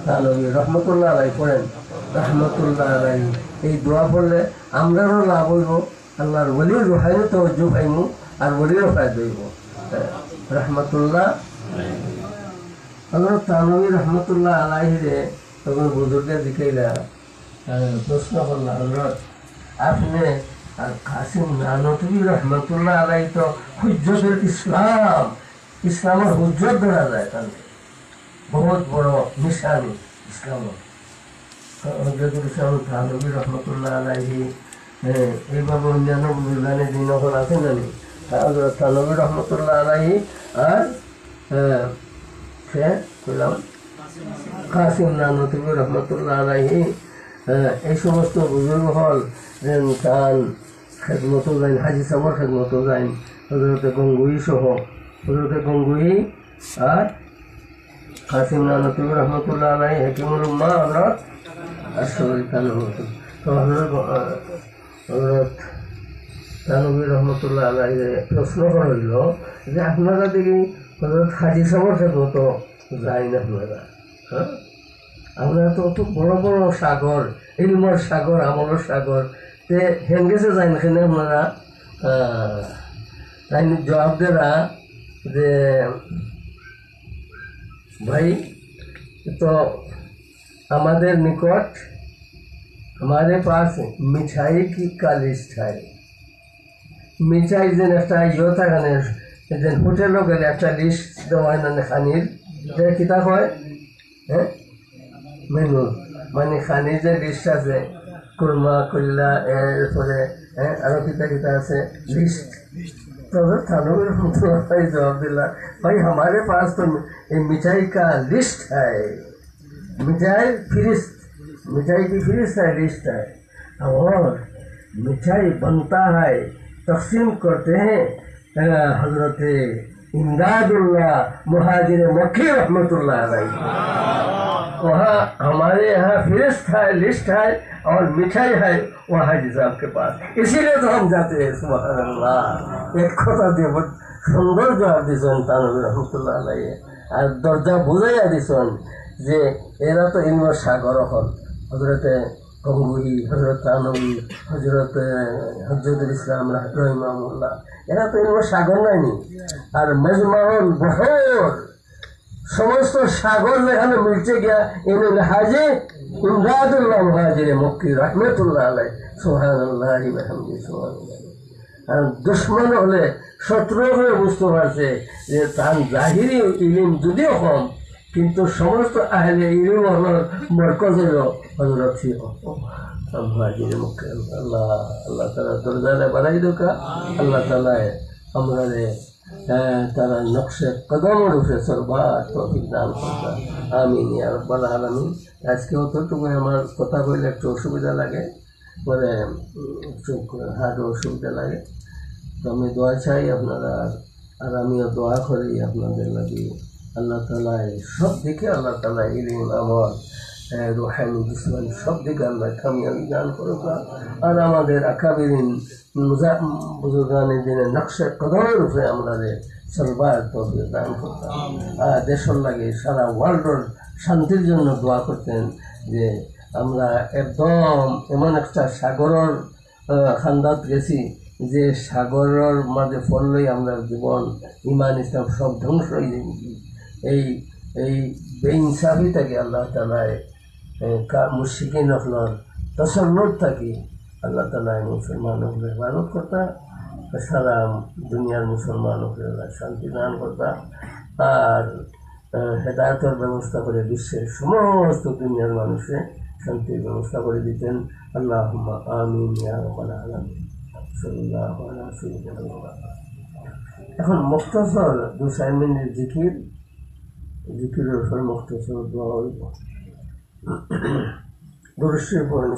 থানভী রহমতুল্লাহ আলাই পড়েন, রহমতুল্লাহ আলাই। এই দোয়া পড়লে আমরারও লাভ হইব, আল্লাহর ওলির রোহাইও তওজ্জুহ পাইমু, আর ওলিরও ফায়দা হইব। রহমতুল্লাহ হযরত থানভী রহমতুল্লাহ আলাইহিরে তখন বুজুর্গে দিকেইলা প্রশ্ন করল, হযরত আপনি আর কাসিম নানভী রহমতুল্লাহ আলাই তো হুজ্জতুল ইসলাম, ইসলামের হুজ্জত ধরা যায়, তাহলে বহুত বড় নিশানি ইসলামের। হুজ্জতুল ইসলাম থানভী রহমতুল্লাহ আলাইহি এইভাবে অন্যান্য বুজুর্গানে দিন এখন আছে জানি। হযরত থানভী রহমতুল্লাহ আলাইহি আর সে বললাম কাসিম নানভী রহমতুল্লাহ আলাইহি এই সমস্ত বুজুর্গ হল তার খেদমতো যাইন, হাজি সাহর খেদমতো যাইন, হযরতে গঙ্গুই সহ, হযরতে গঙ্গুই আর কাসিম নানভী রহমতুল্লাহ আলাইহি হাকিমুল উম্মাহ হযরত আশরাফি থানভী। তো হযরত থানভী রহমতুল্লাহ আলাইহি প্রশ্ন করা হইল যে আপনারা দেখি হযরত হাজি সাহর খেদমতো যাই না আপনারা, হ্যাঁ আপনারা তো অত বড় বড় সাগর, ইলমের সাগর, আমলের সাগর, তে হেন গেছে যাই না এখানে আপনারা? তাই জবাব দেরা যে ভাই তো আমাদের নিকট हमारे पास मिठाई की का लिस्ट है। मिठाई যেন একটা ইয়ে থাকে, যেন হোটেলও গেলে একটা লিস্ট দেওয়া হয় না খানির, যে কিতা হয় হ্যাঁ মেনু, মানে খানির যে লিস্ট আছে, কুরমা কল্লা এরপরে আরো কিতা কিতা আছে লিস্ট। तो थानभी रहमतुल्लाह अलैहि जवाब दिला, भाई हमारे पास तो मिठाई का लिस्ट है, मिठाई फिरिस्त, मिठाई की फिरिस्त है, लिस्ट है, और मिठाई बनता है, तकसीम करते हैं हजरत इमदादुल्लाह मुहाजिर मक्की रहमतुल्लाह अलैहि। वहाँ हमारे यहाँ फिरिस्त है, लिस्ट है और मिठाई है वहाँ हाजी साहब के पास, इसीलिए तो हम जाते हैं। सुभान अल्लाह, एक কথা দিয়ে সুন্দর জবাব দিয়েছেন থানভী রহমতুল্লাহ আলাইহি। আর দরজা বুঝাইয়া দিয়েছেন যে এরা তো ইলমের সাগর হল, হযরতে গঙ্গুহি, হযরত থানভী, হযরত হুজ্জতুল ইসলাম রহিমাহুল্লাহ, এরা তো ইলমের সাগর নাইনি। আর মজমাউল বহর সমস্ত সাগর যেখানে মিলছে গিয়া এনে হাজি ইমদাদুল্লাহ মুহাজির মক্কি রহমতুল্লাহ আলাইহি। সুবহানাল্লাহি ওয়া বিহামদিহি, সুবহানাল্লাহ। আর দুশ্মন হলে শত্রু হলে বুঝতে পারছে যে তার জাহিরি ইলিম যদিও কম, কিন্তু সমস্ত আহলে ইলিম হল মরকজ হল হযরত মুহাজির মক্কি। আল্লাহ আল্লাহ তাআলা দরজারে বাড়াই দোকা, আল্লাহ তাআলা আমরা তারা নকশে কদমের উপরে সরবার তৌফিক দান করতা, আমিন ইয়া রাব্বাল আলামিন। আজকে অতটুকু আমার কথা বললে একটু অসুবিধা লাগে, পরে হার্টও অসুবিধা লাগে, তো আমি দোয়া চাই আপনারা, আর আমিও দোয়া করি আপনাদের লাগি। আল্লাহ তাআলা সব দিকে, আল্লাহ তাআলা ইলম আমল রুহানি জিসমানি সব দিকে আল্লাহ কামিয়াবি দান করুক। আর আমাদের আকাবিরিন বুজুর্গানে দিনের নকশে কদমের উপরে আমাদের চলবার তৌফিক দান করতাম। আর দেশের লাগে সারা ওয়ার্ল্ডের শান্তির জন্য দোয়া করতেন, যে আমরা একদম এমন একটা সাগরের খান্দাত গেছি যে সাগরের মাঝে পড়লেই আমরা জীবন ইমান ইসলাম সব ধ্বংস হয়ে যাবে। এই বেইনসাফি থেকে আল্লাহ তাআলায় মুশরিকিন হলর তসল্লুত থাকি আল্লাহ তাআলা মুসলমান হলে মানত করতা, সারা দুনিয়ার মুসলমান হলে শান্তি দান করতা, আর হেদায়তের ব্যবস্থা করে বিশ্বের সমস্ত দুনিয়ার মানুষে শান্তির ব্যবস্থা করে দিতেন। আল্লাহুম্মা আমিন ইয়া রাব্বাল আলামিন। সাল্লাল্লাহু আলা সাইয়্যিদিনা মুহাম্মদ। এখন মুখতাসর 2 মিনিট জিকিরের উপর মুখতাসর দোয়া হইব। দুরূদ শরীফ পড়েন।